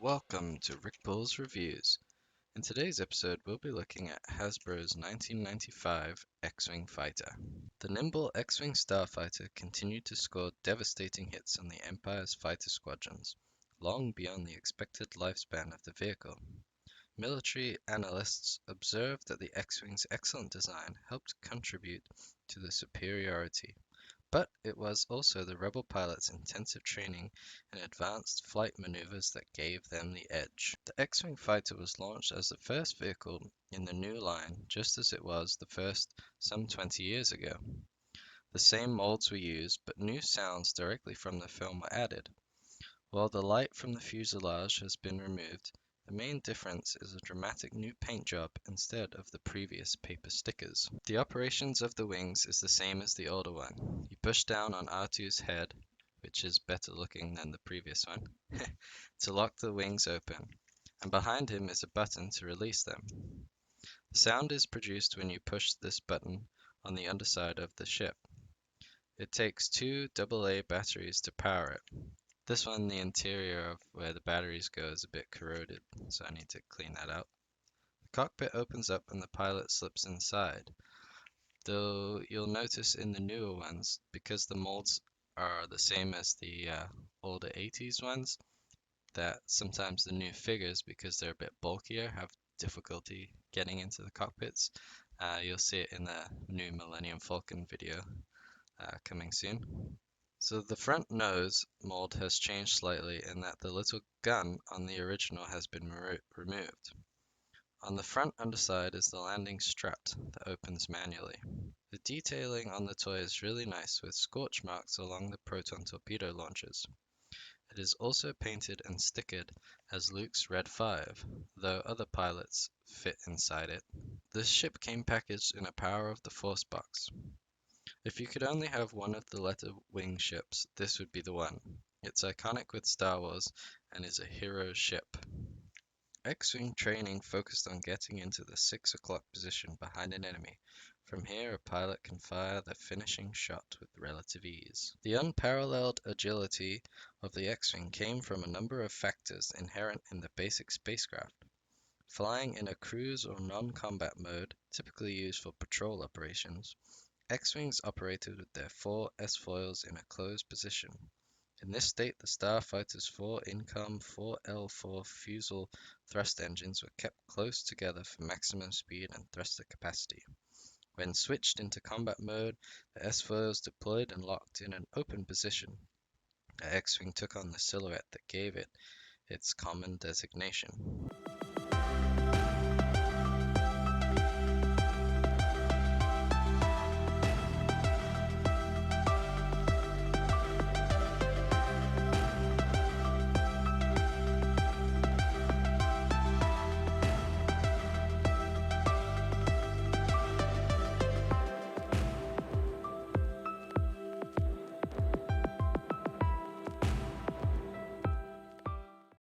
Welcome to Ricbul's Reviews. In today's episode, we'll be looking at Hasbro's 1995 X-wing fighter. The Nimble X-wing Starfighter continued to score devastating hits on the Empire's fighter squadrons, long beyond the expected lifespan of the vehicle. Military analysts observed that the X-wing's excellent design helped contribute to the superiority. But it was also the rebel pilots' intensive training and advanced flight maneuvers that gave them the edge. The X-wing fighter was launched as the first vehicle in the new line, just as it was the first some 20 years ago. The same molds were used, but new sounds directly from the film were added. While the light from the fuselage has been removed, the main difference is a dramatic new paint job instead of the previous paper stickers. The operations of the wings is the same as the older one. You push down on R2's head, which is better looking than the previous one, to lock the wings open, and behind him is a button to release them. The sound is produced when you push this button on the underside of the ship. It takes two AA batteries to power it. This one, the interior of where the batteries go is a bit corroded, so I need to clean that out. The cockpit opens up and the pilot slips inside, though you'll notice in the newer ones, because the molds are the same as the older 80s ones, that sometimes the new figures, because they're a bit bulkier, have difficulty getting into the cockpits. You'll see it in the new Millennium Falcon video coming soon. So the front nose mold has changed slightly in that the little gun on the original has been removed. On the front underside is the landing strut that opens manually. The detailing on the toy is really nice with scorch marks along the proton torpedo launchers. It is also painted and stickered as Luke's Red 5, though other pilots fit inside it. This ship came packaged in a Power of the Force box. If you could only have one of the letter wing ships, this would be the one. It's iconic with Star Wars and is a hero ship. X-wing training focused on getting into the 6 o'clock position behind an enemy. From here, a pilot can fire the finishing shot with relative ease. The unparalleled agility of the X-wing came from a number of factors inherent in the basic spacecraft. Flying in a cruise or non-combat mode, typically used for patrol operations, X-wings operated with their 4 S-foils in a closed position. In this state, the Starfighter's 4 Incom 4L4 fuselage thrust engines were kept close together for maximum speed and thruster capacity. When switched into combat mode, the S-foils deployed and locked in an open position. The X-wing took on the silhouette that gave it its common designation.